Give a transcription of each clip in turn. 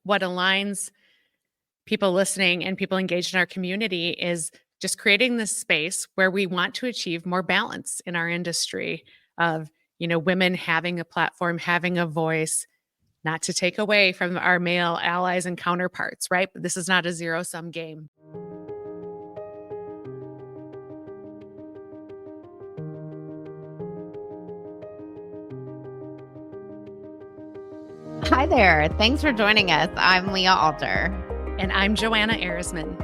what aligns people listening and people engaged in our community is just creating this space where we want to achieve more balance in our industry of, women having a platform, having a voice, not to take away from our male allies and counterparts, right? But this is not a zero-sum game. Hi there. Thanks for joining us. I'm Leah Alter. And I'm Joanna Ehresman.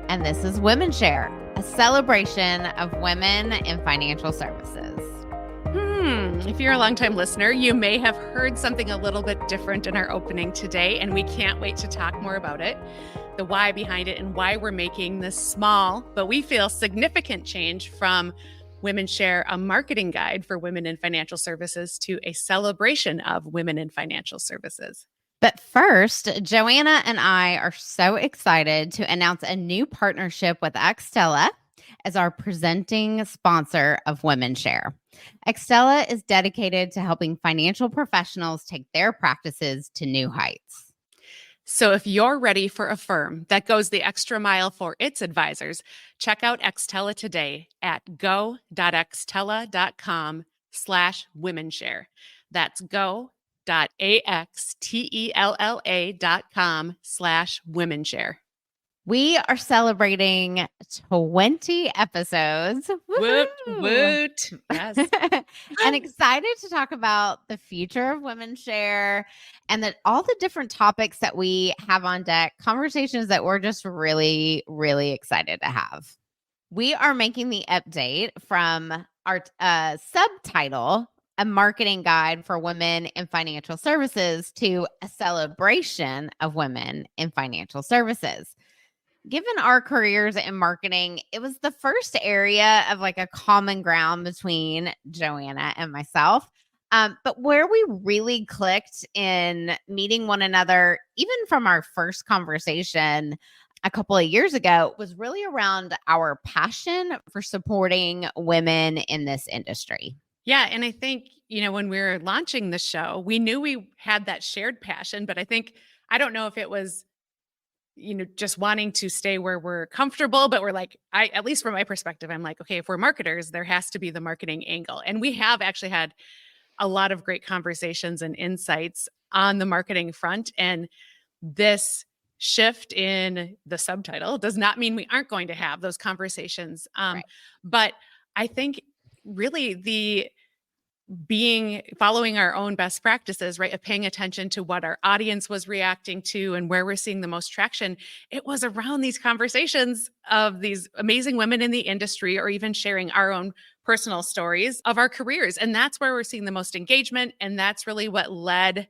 And this is WomenShare, a celebration of women in financial services. If you're a longtime listener, you may have heard something a little bit different in our opening today, and we can't wait to talk more about it, the why behind it, and why we're making this small, but we feel significant change from WomenShare, a marketing guide for women in financial services, to a celebration of women in financial services. But first, Joanna and I are so excited to announce a new partnership with Extella as our presenting sponsor of WomenShare. Extella is dedicated to helping financial professionals take their practices to new heights. So if you're ready for a firm that goes the extra mile for its advisors, check out Extella today at go.extella.com/WomenShare. That's go.axtella.com/WomenShare. We are celebrating 20 episodes. Woot, woot. Yes. And excited to talk about the future of WomenShare and all the different topics that we have on deck, conversations that we're just really, really excited to have. We are making the update from our subtitle, a marketing guide for women in financial services, to a celebration of women in financial services. Given our careers in marketing, it was the first area of like a common ground between Joanna and myself. But where we really clicked in meeting one another, even from our first conversation a couple of years ago, was really around our passion for supporting women in this industry. Yeah. And I think, when we were launching the show, we knew we had that shared passion, but I don't know if it was just wanting to stay where we're comfortable, but we're like, at least from my perspective, I'm like, okay, if we're marketers, there has to be the marketing angle. And we have actually had a lot of great conversations and insights on the marketing front. And this shift in the subtitle does not mean we aren't going to have those conversations. Right. But I think really following our own best practices, right? Of paying attention to what our audience was reacting to and where we're seeing the most traction. It was around these conversations of these amazing women in the industry, or even sharing our own personal stories of our careers. And that's where we're seeing the most engagement. And that's really what led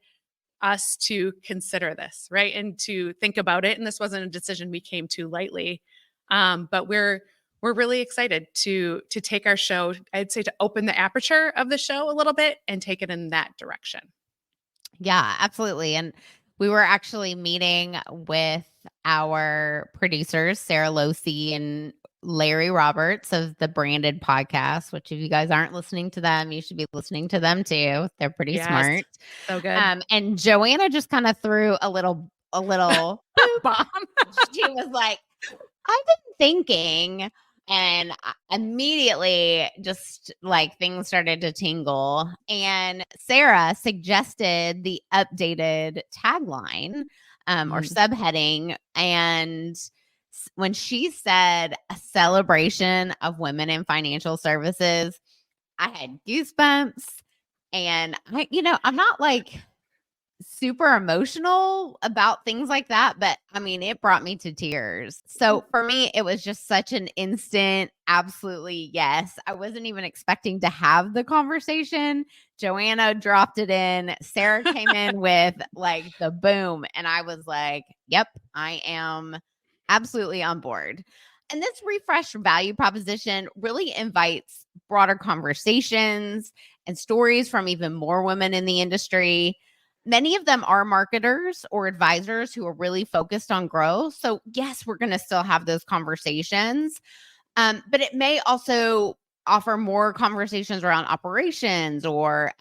us to consider this, right? And to think about it. And this wasn't a decision we came to lightly. But we're really excited to take our show, I'd say, to open the aperture of the show a little bit and take it in that direction. Yeah, absolutely. And we were actually meeting with our producers, Sarah Losi and Larry Roberts of the Branded Podcast, which if you guys aren't listening to them, you should be listening to them too. They're pretty smart. So good. And Joanna just kind of threw a little bomb. She was like, I've been thinking. And immediately just like things started to tingle. And Sarah suggested the updated tagline or subheading. And when she said a celebration of women in financial services, I had goosebumps. And I'm not like super emotional about things like that, but I mean, it brought me to tears. So for me, it was just such an instant, absolutely yes. I wasn't even expecting to have the conversation. Joanna dropped it in. Sarah came in with like the boom. And I was like, yep, I am absolutely on board. And this refreshed value proposition really invites broader conversations and stories from even more women in the industry. Many of them are marketers or advisors who are really focused on growth. So yes, we're going to still have those conversations. But it may also offer more conversations around operations or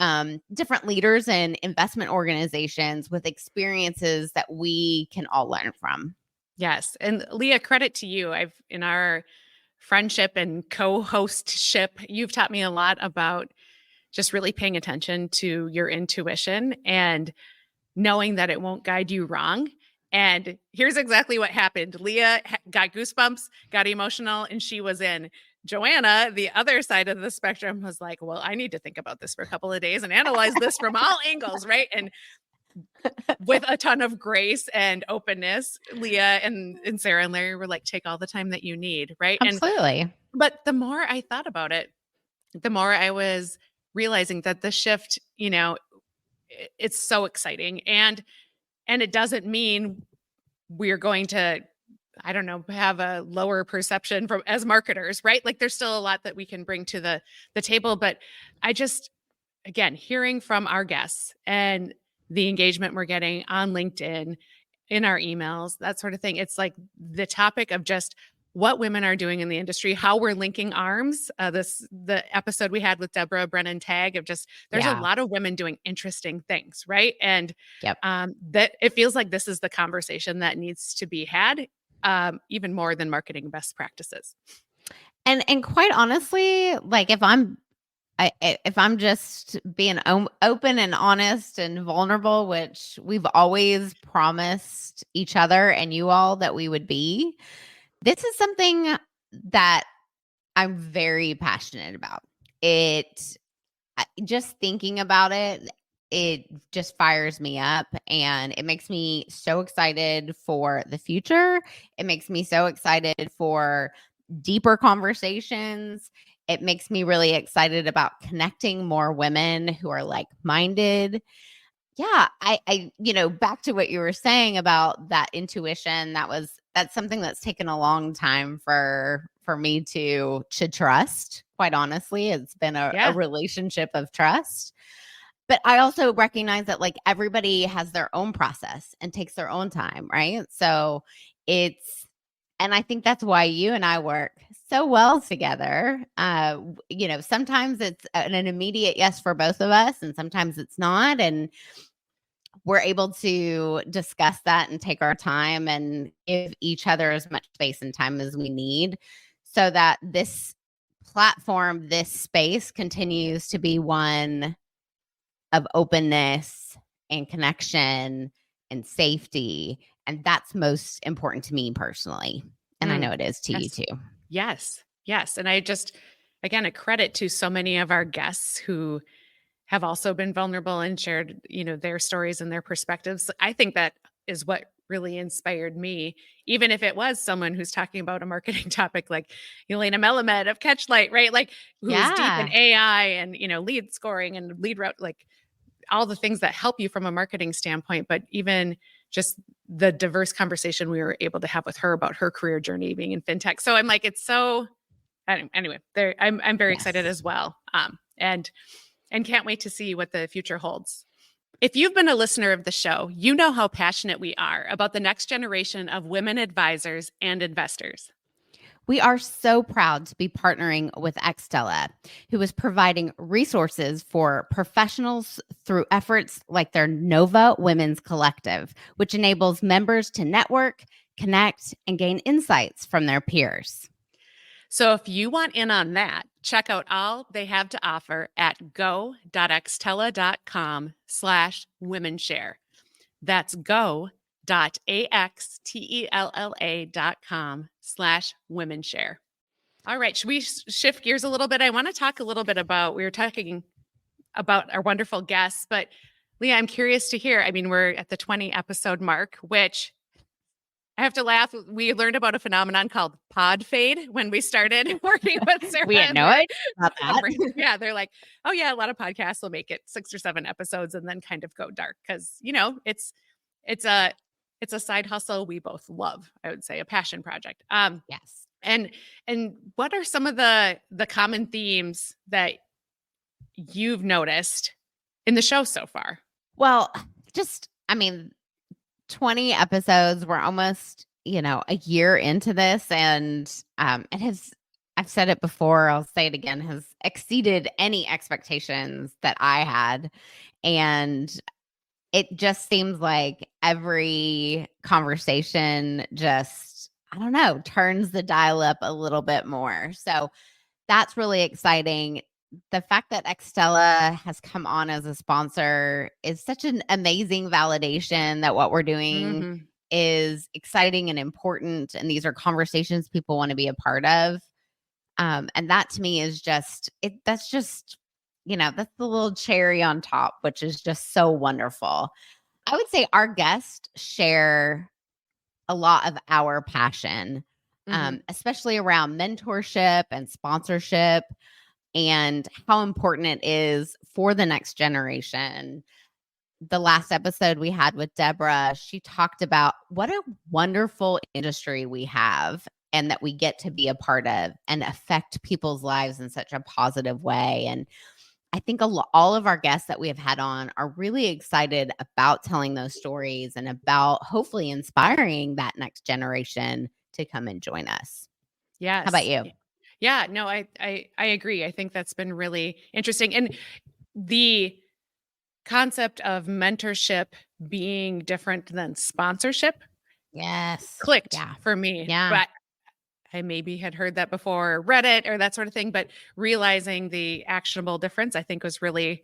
different leaders in investment organizations with experiences that we can all learn from. Yes. And Leah, credit to you. I've in our friendship and co-hostship, you've taught me a lot about just really paying attention to your intuition and knowing that it won't guide you wrong. And here's exactly what happened. Leah got goosebumps, got emotional, and she was in. Joanna, the other side of the spectrum, was like, well, I need to think about this for a couple of days and analyze this from all angles, right? And with a ton of grace and openness, Leah and Sarah and Larry were like, take all the time that you need, right? Absolutely. But the more I thought about it, the more I was realizing that the shift, it's so exciting. And it doesn't mean we're going to, I don't know, have a lower perception from as marketers, right? Like there's still a lot that we can bring to the table. But I just, again, hearing from our guests and the engagement we're getting on LinkedIn, in our emails, that sort of thing. It's like the topic of just what women are doing in the industry, how we're linking arms. The episode we had with Deborah Brennan Tagg of just there's a Yeah. lot of women doing interesting things, right? And Yep. that it feels like this is the conversation that needs to be had, even more than marketing best practices. And quite honestly, like if I'm just being open and honest and vulnerable, which we've always promised each other and you all that we would be, this is something that I'm very passionate about. Just thinking about it, it just fires me up and it makes me so excited for the future. It makes me so excited for deeper conversations. It makes me really excited about connecting more women who are like-minded. Yeah, back to what you were saying about that intuition, that's something that's taken a long time for me to trust. Quite honestly, it's been a Yeah. relationship of trust. But I also recognize that like everybody has their own process and takes their own time, right? So and I think that's why you and I work so well together. Sometimes it's an immediate yes for both of us, and sometimes it's not. And we're able to discuss that and take our time and give each other as much space and time as we need so that this platform, this space continues to be one of openness and connection and safety. And that's most important to me personally. And I know it is to you Yes. too. Yes. Yes. And I just, again, a credit to so many of our guests who have also been vulnerable and shared, their stories and their perspectives. I think that is what really inspired me, even if it was someone who's talking about a marketing topic like Elena Melamed of Catchlight, right? Like who's deep in Yeah. AI and, lead scoring and lead route, like all the things that help you from a marketing standpoint, but even just the diverse conversation we were able to have with her about her career journey being in fintech. So I'm like, it's so anyway, I'm very excited Yes. as well. And can't wait to see what the future holds. If you've been a listener of the show, you know how passionate we are about the next generation of women advisors and investors. We are so proud to be partnering with Xtella, who is providing resources for professionals through efforts like their Nova Women's Collective, which enables members to network, connect, and gain insights from their peers. So if you want in on that, check out all they have to offer at go.xtella.com/WomenShare. That's go.axtella.com/WomenShare. All right. Should we shift gears a little bit? I want to talk a little bit about, we were talking about our wonderful guests, but Leah, I'm curious to hear. I mean, we're at the 20 episode mark, which I have to laugh. We learned about a phenomenon called pod fade when we started working with Sarah. We had no idea about that. Yeah, they're like, oh yeah, a lot of podcasts will make it 6 or 7 episodes and then kind of go dark because it's a side hustle we both love. I would say a passion project. Yes. And what are some of the common themes that you've noticed in the show so far? Well, 20 episodes. We're almost, a year into this, and it has I've said it before, I'll say it again, has exceeded any expectations that I had. And it just seems like every conversation just, I don't know, turns the dial up a little bit more. So that's really exciting. The fact that Xtella has come on as a sponsor is such an amazing validation that what we're doing Mhm. is exciting and important. And these are conversations people want to be a part of. And that to me is just it. That's just, that's the little cherry on top, which is just so wonderful. I would say our guests share a lot of our passion, Mhm. especially around mentorship and sponsorship and how important it is for the next generation. The last episode we had with Deborah, she talked about what a wonderful industry we have and that we get to be a part of and affect people's lives in such a positive way. And I think all of our guests that we have had on are really excited about telling those stories and about hopefully inspiring that next generation to come and join us. How about Yes. you? Yeah, no, I agree. I think that's been really interesting. And the concept of mentorship being different than sponsorship Yes. clicked Yeah. for me. Yeah. But I maybe had heard that before, or read it or that sort of thing, but realizing the actionable difference, I think was really,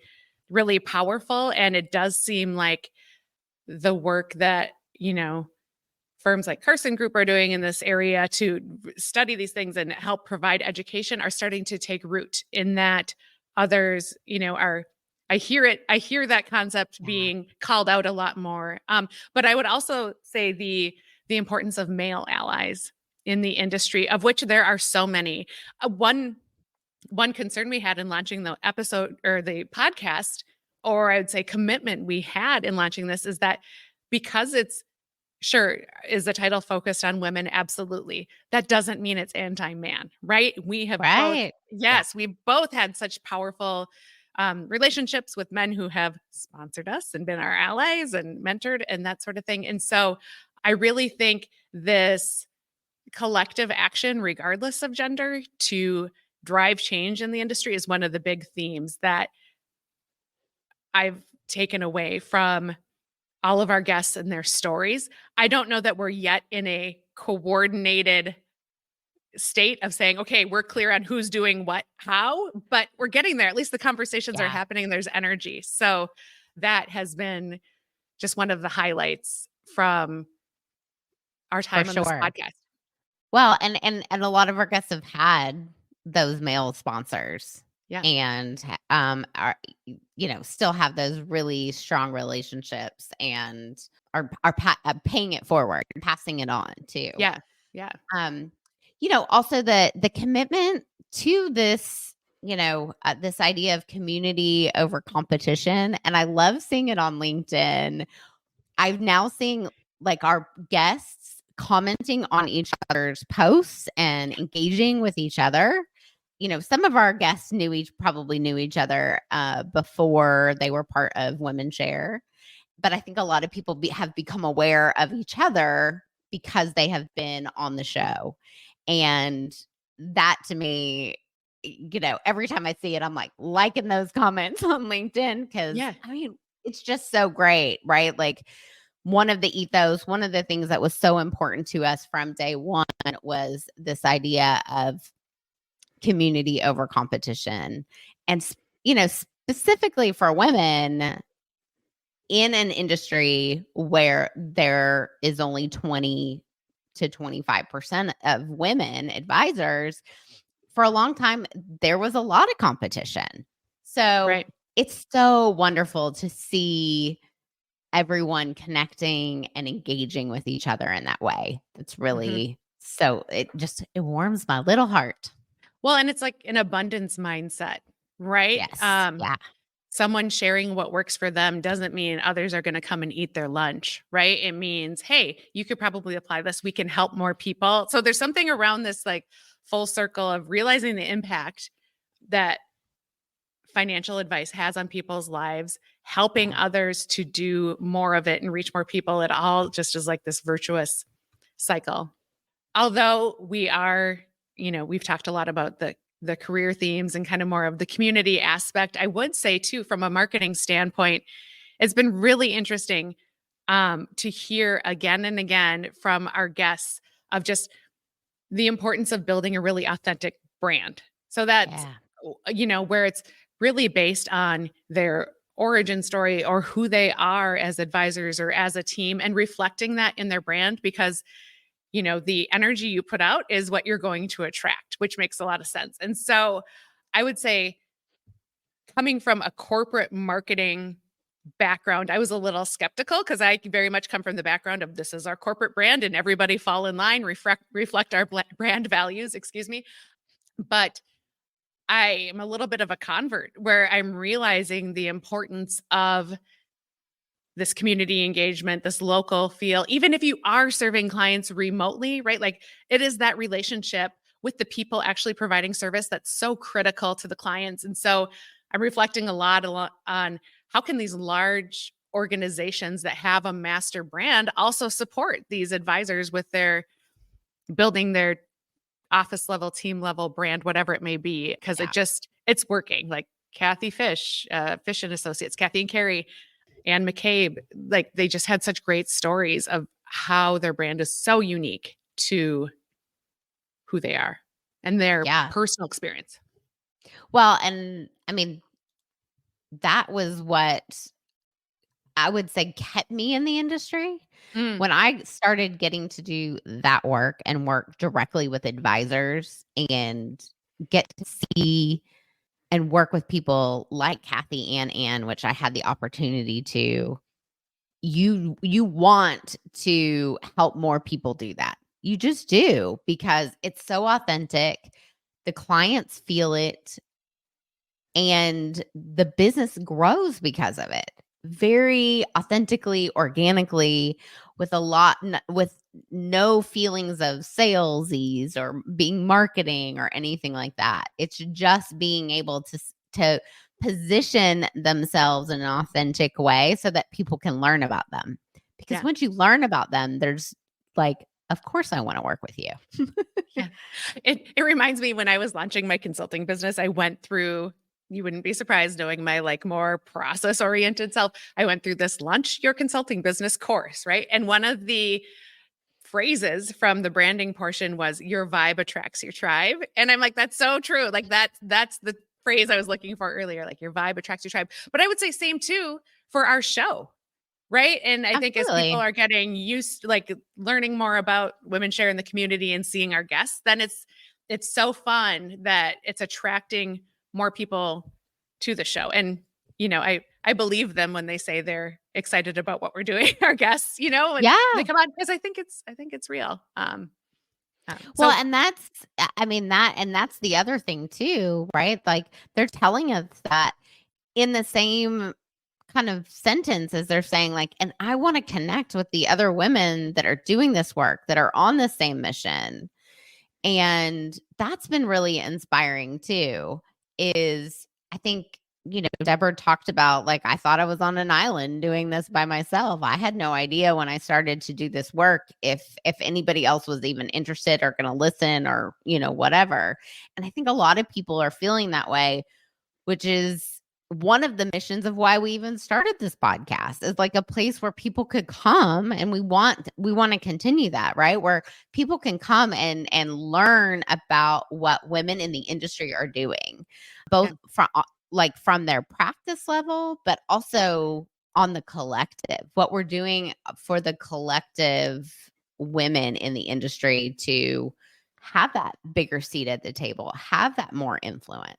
really powerful. And it does seem like the work that, firms like Carson Group are doing in this area to study these things and help provide education are starting to take root in that others, are I hear that concept Yeah. being called out a lot more. But I would also say the importance of male allies in the industry, of which there are so many. One concern we had in launching the episode or the podcast, or I would say commitment we had in launching this, is that because it's sure, is the title focused on women? Absolutely. That doesn't mean it's anti-man, right? We have both, Right. Yeah. yes, we both had such powerful relationships with men who have sponsored us and been our allies and mentored and that sort of thing. And so I really think this collective action, regardless of gender, to drive change in the industry is one of the big themes that I've taken away from all of our guests and their stories. I don't know that we're yet in a coordinated state of saying, okay, we're clear on who's doing what, how, but we're getting there. At least the conversations are Yeah. happening and there's energy. So that has been just one of the highlights from our For time on this sure. podcast. Well, and a lot of our guests have had those male sponsors Yeah. and are still have those really strong relationships and paying it forward and passing it on too. Yeah. Yeah. Um, also the commitment to this, this idea of community over competition, and I love seeing it on LinkedIn. I've now seen like our guests commenting on each other's posts and engaging with each other. Some of our guests probably knew each other before they were part of WomenShare, but I think a lot of people have become aware of each other because they have been on the show. And that to me, every time I see it, I'm like liking those comments on LinkedIn because Yeah. I mean, it's just so great, right? Like one of the ethos, one of the things that was so important to us from day one was this idea of community over competition. And, specifically for women in an industry where there is only 20 to 25% of women advisors, for a long time, there was a lot of competition. So Right. it's so wonderful to see everyone connecting and engaging with each other in that way. It's Mhm. really it warms my little heart. Well, and it's like an abundance mindset, right? Yes. Yeah. Someone sharing what works for them doesn't mean others are going to come and eat their lunch, right? It means, hey, you could probably apply this. We can help more people. So there's something around this like full circle of realizing the impact that financial advice has on people's lives, helping Yeah. others to do more of it and reach more people. It all just is like this virtuous cycle. Although we are we've talked a lot about the career themes and kind of more of the community aspect. I would say too, from a marketing standpoint, it's been really interesting to hear again and again from our guests of just the importance of building a really authentic brand. So that's, where it's really based on their origin story or who they are as advisors or as a team, and reflecting that in their brand, because the energy you put out is what you're going to attract, which makes a lot of sense. And so I would say, coming from a corporate marketing background, I was a little skeptical because I very much come from the background of this is our corporate brand and everybody fall in line, reflect our brand values, excuse me. But I am a little bit of a convert where I'm realizing the importance of this community engagement, this local feel, even if you are serving clients remotely, right? Like, it is that relationship with the people actually providing service that's so critical to the clients. And so I'm reflecting a lot on how can these large organizations that have a master brand also support these advisors with their building their office level, team level brand, whatever it may be, because it's working. Like Kathy Fish, Fish and Associates, Kathy and Carrie, Anne McCabe, like they just had such great stories of how their brand is so unique to who they are and their personal experience. Well, and I mean, that was what I would say kept me in the industry. When I started getting to do that work and work directly with advisors and get to see and work with people like Kathy and Ann, which I had the opportunity to, you want to help more people do that. You just do, because it's so authentic. The clients feel it and the business grows because of it. Very authentically, organically, with with no feelings of salesies or being marketing or anything like that. It's just being able to position themselves in an authentic way so that people can learn about them. Because once you learn about them, there's like, of course I want to work with you. Yeah. It reminds me, when I was launching my consulting business, I went through, you wouldn't be surprised knowing my like more process oriented self. I went through this launch your consulting business course, right? And one of the phrases from the branding portion was your vibe attracts your tribe. And I'm like, that's so true. Like that's the phrase I was looking for earlier, like your vibe attracts your tribe. But I would say same too for our show. Right. And I think as people are getting used, like learning more about WomenShare in the community and seeing our guests, then it's so fun that it's attracting more people to the show. And, I believe them when they say they're excited about what we're doing, our guests, and they come on, because I think it's real. Well, and that's, I mean, that's the other thing too, right? Like they're telling us that in the same kind of sentence as they're saying, like, and I want to connect with the other women that are doing this work, that are on the same mission. And that's been really inspiring too, is I think, Deborah talked about, like, I thought I was on an island doing this by myself. I had no idea when I started to do this work if anybody else was even interested or going to listen or, whatever. And I think a lot of people are feeling that way, which is one of the missions of why we even started this podcast, is like a place where people could come, and we want to continue that, right? Where people can come and learn about what women in the industry are doing, both from their practice level, but also on the collective, what we're doing for the collective women in the industry to have that bigger seat at the table, have that more influence.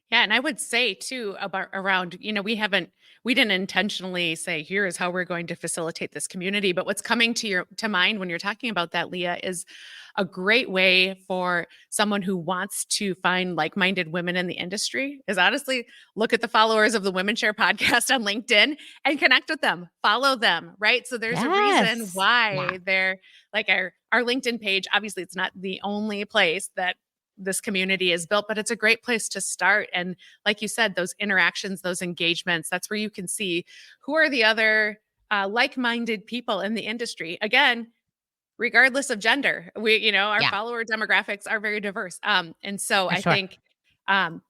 Yeah. And I would say too, around, we didn't intentionally say, here is how we're going to facilitate this community. But what's coming to mind when you're talking about that, Leah, is a great way for someone who wants to find like-minded women in the industry is honestly look at the followers of the WomenShare podcast on LinkedIn and connect with them, follow them, right? So there's a reason why they're like our LinkedIn page. Obviously, it's not the only place that this community is built, but it's a great place to start. And like you said, those interactions, those engagements, that's where you can see who are the other like-minded people in the industry. Again, regardless of gender. Our Yeah, follower demographics are very diverse. And so for I sure. think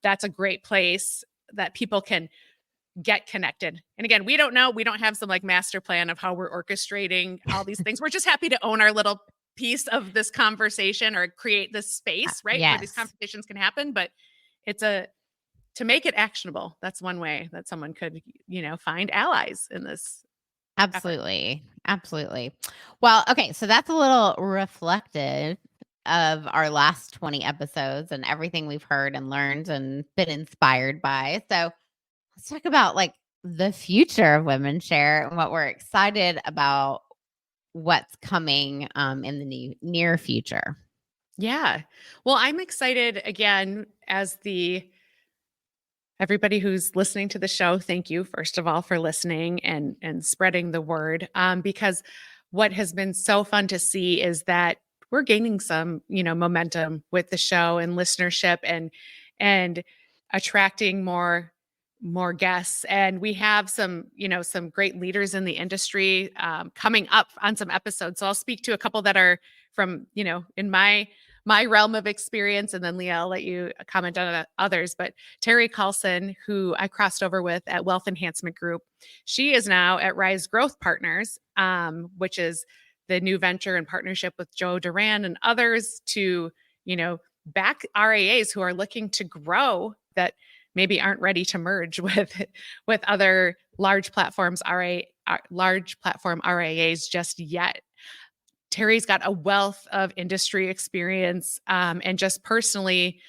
that's a great place that people can get connected. And again, we don't know, we don't have some like master plan of how we're orchestrating all these things. We're just happy to own our little piece of this conversation or create this space, right, where these Yes. conversations can happen. But it's a to make it actionable. That's one way that someone could, find allies in this effort. Absolutely. Absolutely. Well, okay. So that's a little reflective of our last 20 episodes and everything we've heard and learned and been inspired by. So let's talk about like the future of Women Share and what we're excited about what's coming in the near future. Yeah. Well, I'm excited again as the everybody who's listening to the show. Thank you, first of all, for listening and spreading the word. Because what has been so fun to see is that we're gaining some, momentum with the show and listenership and attracting more guests. And we have some great leaders in the industry coming up on some episodes. So I'll speak to a couple that are from, in my realm of experience, and then Leah, I'll let you comment on others. But Terry Carlson, who I crossed over with at Wealth Enhancement Group, she is now at Rise Growth Partners, which is the new venture in partnership with Joe Duran and others to, back RIAs who are looking to grow that maybe aren't ready to merge with other large platforms large platform RIAs just yet. Terry's got a wealth of industry experience, and just personally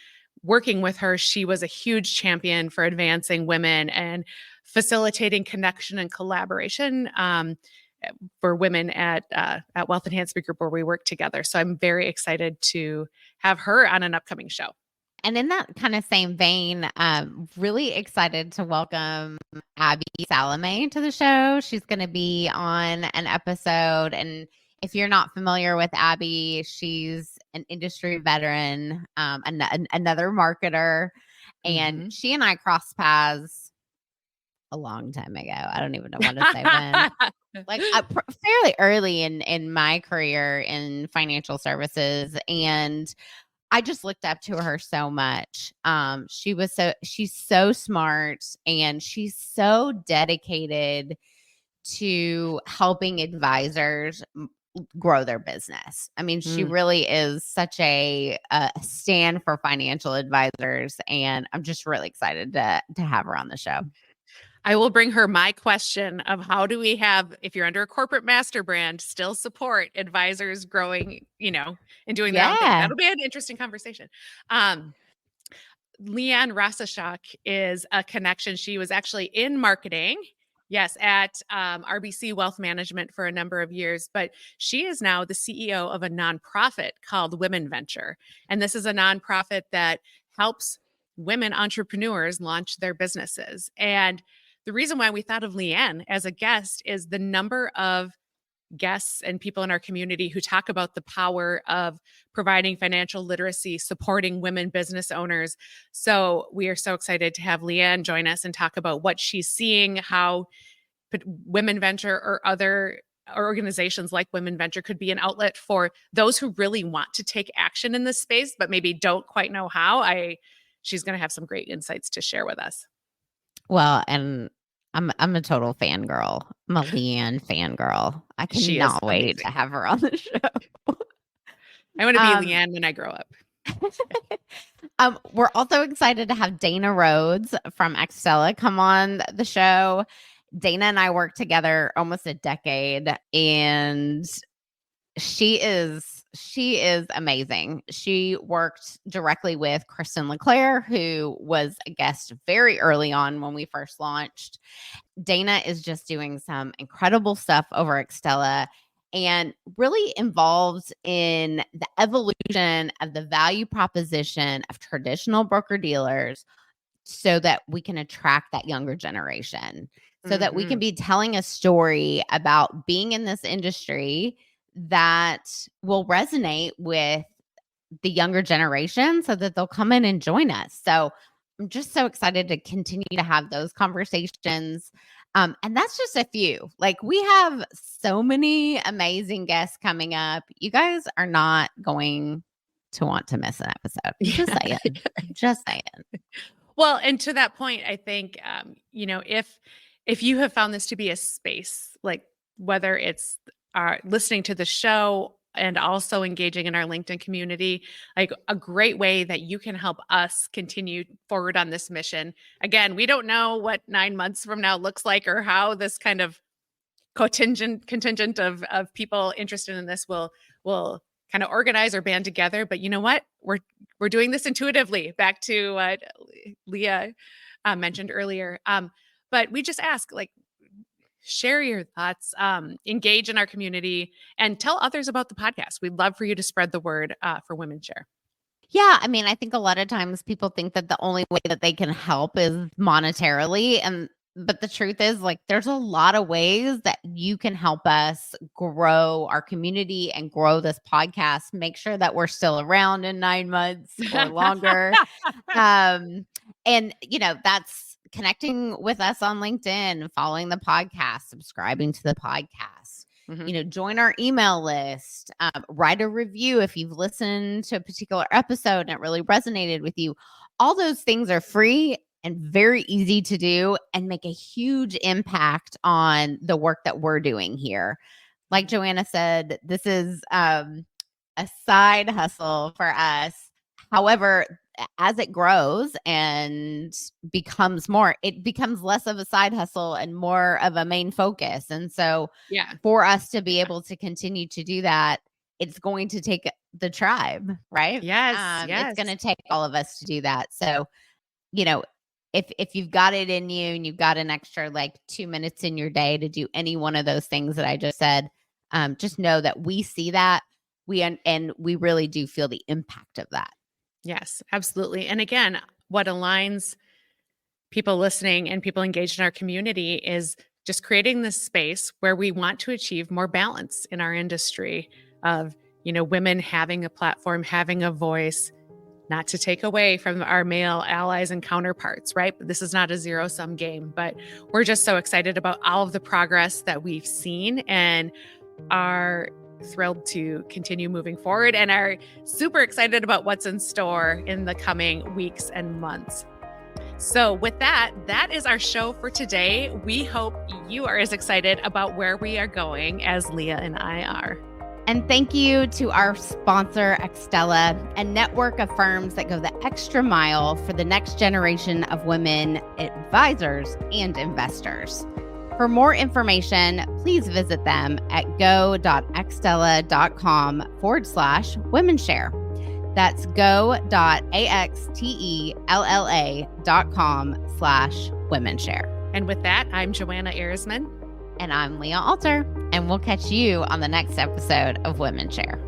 working with her, she was a huge champion for advancing women and facilitating connection and collaboration for women at Wealth Enhancement Group, where we work together. So I'm very excited to have her on an upcoming show. And in that kind of same vein, really excited to welcome Abby Salome to the show. She's going to be on an episode. And if you're not familiar with Abby, she's an industry veteran, another marketer. And she and I crossed paths a long time ago. I don't even want to say when. Like fairly early in my career in financial services. And I just looked up to her so much. She's so smart and she's so dedicated to helping advisors grow their business. I mean, she really is such a stand for financial advisors, and I'm just really excited to have her on the show. I will bring her my question of how do we have, if you're under a corporate master brand, still support advisors growing, and doing their own thing. That'll be an interesting conversation. Leanne Rasashak is a connection. She was actually in marketing, yes, at RBC Wealth Management for a number of years, but she is now the CEO of a nonprofit called WomenVenture. And this is a nonprofit that helps women entrepreneurs launch their businesses. And the reason why we thought of Leanne as a guest is the number of guests and people in our community who talk about the power of providing financial literacy, supporting women business owners. So we are so excited to have Leanne join us and talk about what she's seeing, how WomenVenture or other organizations like WomenVenture could be an outlet for those who really want to take action in this space, but maybe don't quite know how. She's going to have some great insights to share with us. Well, and I'm a total fangirl. I'm a Leanne fangirl. I She is cannot wait amazing to have her on the show. I want to be Leanne when I grow up. We're also excited to have Dana Rhodes from Extella come on the show. Dana and I worked together almost a decade, and she is amazing. She worked directly with Kristen LeClaire, who was a guest very early on when we first launched. Dana is just doing some incredible stuff over Extella and really involved in the evolution of the value proposition of traditional broker dealers so that we can attract that younger generation, so that we can be telling a story about being in this industry that will resonate with the younger generation so that they'll come in and join us. So I'm just so excited to continue to have those conversations. And that's just a few. Like, we have so many amazing guests coming up. You guys are not going to want to miss an episode. Just saying. Just saying. Well, and to that point, I think, if you have found this to be a space, like whether it's listening to the show and also engaging in our LinkedIn community, like a great way that you can help us continue forward on this mission. Again, we don't know what 9 months from now looks like or how this kind of contingent of people interested in this will kind of organize or band together. But you know what? We're doing this intuitively. Back to what Leah mentioned earlier. But we just ask, like, share your thoughts, engage in our community, and tell others about the podcast. We'd love for you to spread the word for WomenShare. Yeah. I mean, I think a lot of times people think that the only way that they can help is monetarily. But the truth is, like, there's a lot of ways that you can help us grow our community and grow this podcast. Make sure that we're still around in 9 months or longer. And, that's connecting with us on LinkedIn, following the podcast, subscribing to the podcast. Mm-hmm. Join our email list, write a review if you've listened to a particular episode and it really resonated with you. All those things are free and very easy to do and make a huge impact on the work that we're doing here. Like Joanna said, this is a side hustle for us. However, as it grows and becomes more, it becomes less of a side hustle and more of a main focus. And so for us to be able to continue to do that, it's going to take the tribe, right? Yes. It's going to take all of us to do that. So, if you've got it in you and you've got an extra 2 minutes in your day to do any one of those things that I just said, just know that we see that and we really do feel the impact of that. Yes, absolutely. And again, what aligns people listening and people engaged in our community is just creating this space where we want to achieve more balance in our industry of, women having a platform, having a voice, not to take away from our male allies and counterparts, right? This is not a zero-sum game, but we're just so excited about all of the progress that we've seen and are thrilled to continue moving forward and are super excited about what's in store in the coming weeks and months. So with that is our show for today. We hope you are as excited about where we are going as Leah and I are. And thank you to our sponsor, Extella, a network of firms that go the extra mile for the next generation of women advisors and investors. For more information, please visit them at go.extella.com/WomenShare. That's go.axtella.com/WomenShare. And with that, I'm Joanna Ehresman. And I'm Leah Alter. And we'll catch you on the next episode of WomenShare.